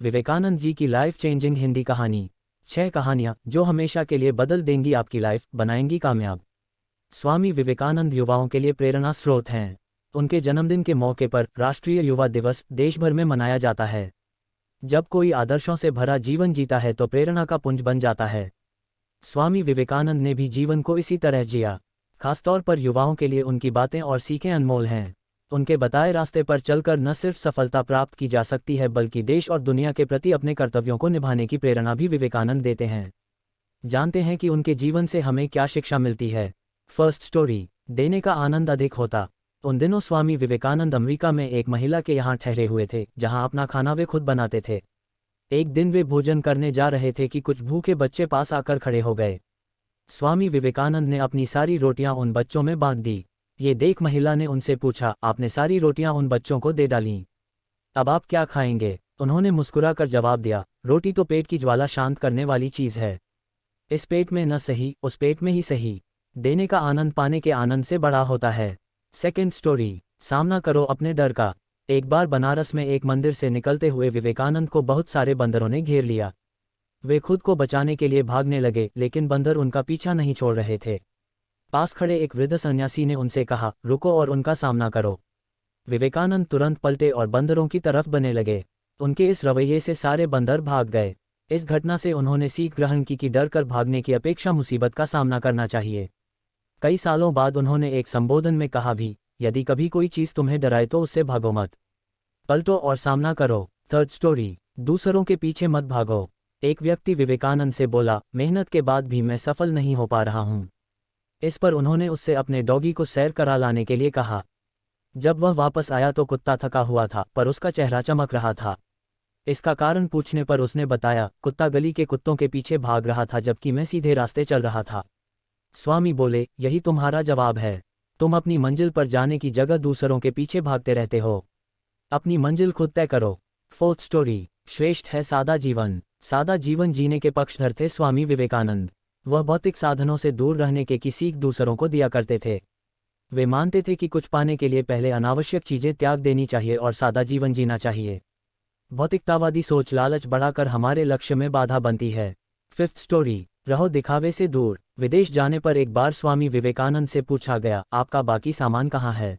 विवेकानंद जी की life changing Hindi कहानी। 6 कहानियाँ जो हमेशा के लिए बदल देंगी आपकी लाइफ, बनाएंगी कामयाब। स्वामी विवेकानंद युवाओं के लिए प्रेरणा स्रोत हैं। उनके जन्मदिन के मौके पर राष्ट्रीय युवा दिवस देश भर में मनाया जाता है। जब कोई आदर्शों से भरा जीवन जीता है तो प्रेरणा का पुंज बन जाता है। स्वामी विवेकानंद ने भी जीवन को इसी तरह जिया। खासतौर पर युवाओं के लिए उनकी बातें और सीखें अनमोल हैं। उनके बताए रास्ते पर चलकर न सिर्फ सफलता प्राप्त की जा सकती है बल्कि देश और दुनिया के प्रति अपने कर्तव्यों को निभाने की प्रेरणा भी विवेकानंद देते हैं। जानते हैं कि उनके जीवन से हमें क्या शिक्षा मिलती है। फर्स्ट स्टोरी, देने का आनंद अधिक होता। उन दिनों स्वामी विवेकानंद अमेरिका में एक महिला के यहाँ ठहरे हुए थे, जहाँ अपना खाना वे खुद बनाते थे। एक दिन वे भोजन करने जा रहे थे कि कुछ भूखे बच्चे पास आकर खड़े हो गए। स्वामी विवेकानंद ने अपनी सारी रोटियां उन बच्चों में बांट दी। ये देख महिला ने उनसे पूछा, आपने सारी रोटियां उन बच्चों को दे डालीं, अब आप क्या खाएंगे? उन्होंने मुस्कुराकर जवाब दिया, रोटी तो पेट की ज्वाला शांत करने वाली चीज है। इस पेट में न सही, उस पेट में ही सही। देने का आनंद पाने के आनंद से बड़ा होता है। सेकेंड स्टोरी, सामना करो अपने डर का। एक बार बनारस में एक मंदिर से निकलते हुए विवेकानंद को बहुत सारे बंदरों ने घेर लिया। वे खुद को बचाने के लिए भागने लगे, लेकिन बंदर उनका पीछा नहीं छोड़ रहे थे। पास खड़े एक वृद्ध सन्यासी ने उनसे कहा, रुको और उनका सामना करो। विवेकानंद तुरंत पलटे और बंदरों की तरफ बने लगे। उनके इस रवैये से सारे बंदर भाग गए। इस घटना से उन्होंने सीख ग्रहण की कि डर कर भागने की अपेक्षा मुसीबत का सामना करना चाहिए। कई सालों बाद उन्होंने एक संबोधन में कहा भी, यदि कभी कोई चीज़ तुम्हें डराए तो उससे भागो मत, पलटो और सामना करो। थर्ड स्टोरी, दूसरों के पीछे मत भागो। एक व्यक्ति विवेकानंद से बोला, मेहनत के बाद भी मैं सफल नहीं हो पा रहा हूँ। इस पर उन्होंने उससे अपने डॉगी को सैर करा लाने के लिए कहा। जब वह वापस आया तो कुत्ता थका हुआ था, पर उसका चेहरा चमक रहा था। इसका कारण पूछने पर उसने बताया, कुत्ता गली के कुत्तों के पीछे भाग रहा था जबकि मैं सीधे रास्ते चल रहा था। स्वामी बोले, यही तुम्हारा जवाब है। तुम अपनी मंजिल पर जाने की जगह दूसरों के पीछे भागते रहते हो। अपनी मंजिल खुद तय करो। फोर्थ स्टोरी, श्रेष्ठ है सादा जीवन। सादा जीवन जीने के पक्षधर थे स्वामी विवेकानंद। वह भौतिक साधनों से दूर रहने की सीख दूसरों को दिया करते थे। वे मानते थे कि कुछ पाने के लिए पहले अनावश्यक चीजें त्याग देनी चाहिए और सादा जीवन जीना चाहिए। भौतिकतावादी सोच लालच बढ़ाकर हमारे लक्ष्य में बाधा बनती है। फिफ्थ स्टोरी, रहो दिखावे से दूर। विदेश जाने पर एक बार स्वामी विवेकानंद से पूछा गया, आपका बाकी सामान कहाँ है?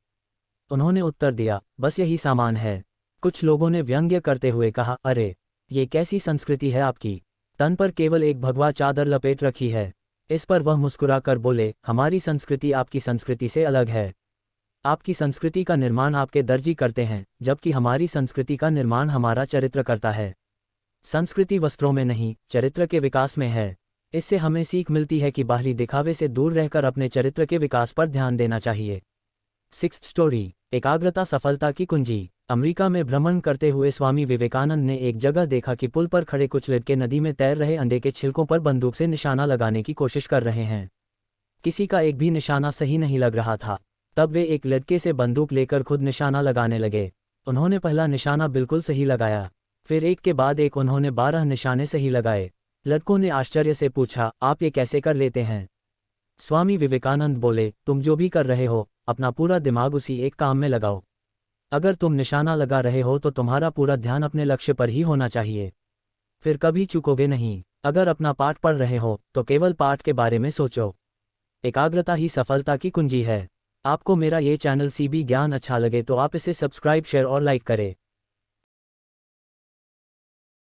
उन्होंने उत्तर दिया, बस यही सामान है। कुछ लोगों ने व्यंग्य करते हुए कहा, अरे ये कैसी संस्कृति है आपकी, तन पर केवल एक भगवा चादर लपेट रखी है। इस पर वह मुस्कुराकर बोले, हमारी संस्कृति आपकी संस्कृति से अलग है। आपकी संस्कृति का निर्माण आपके दर्जी करते हैं, जबकि हमारी संस्कृति का निर्माण हमारा चरित्र करता है। संस्कृति वस्त्रों में नहीं, चरित्र के विकास में है। इससे हमें सीख मिलती है कि बाहरी दिखावे से दूर रहकर अपने चरित्र के विकास पर ध्यान देना चाहिए। सिक्स्थ स्टोरी, एकाग्रता सफलता की कुंजी। अमेरिका में भ्रमण करते हुए स्वामी विवेकानंद ने एक जगह देखा कि पुल पर खड़े कुछ लड़के नदी में तैर रहे अंडे के छिलकों पर बंदूक से निशाना लगाने की कोशिश कर रहे हैं। किसी का एक भी निशाना सही नहीं लग रहा था। तब वे एक लड़के से बंदूक लेकर खुद निशाना लगाने लगे। उन्होंने पहला निशाना बिल्कुल सही लगाया, फिर एक के बाद एक उन्होंने 12 निशाने सही लगाए। लड़कों ने आश्चर्य से पूछा, आप ये कैसे कर लेते हैं? स्वामी विवेकानंद बोले, तुम जो भी कर रहे हो, अपना पूरा दिमाग उसी एक काम में लगाओ। अगर तुम निशाना लगा रहे हो तो तुम्हारा पूरा ध्यान अपने लक्ष्य पर ही होना चाहिए, फिर कभी चूकोगे नहीं। अगर अपना पाठ पढ़ रहे हो तो केवल पाठ के बारे में सोचो। एकाग्रता ही सफलता की कुंजी है। आपको मेरा ये चैनल सीबी ज्ञान अच्छा लगे तो आप इसे सब्सक्राइब, शेयर और लाइक करें।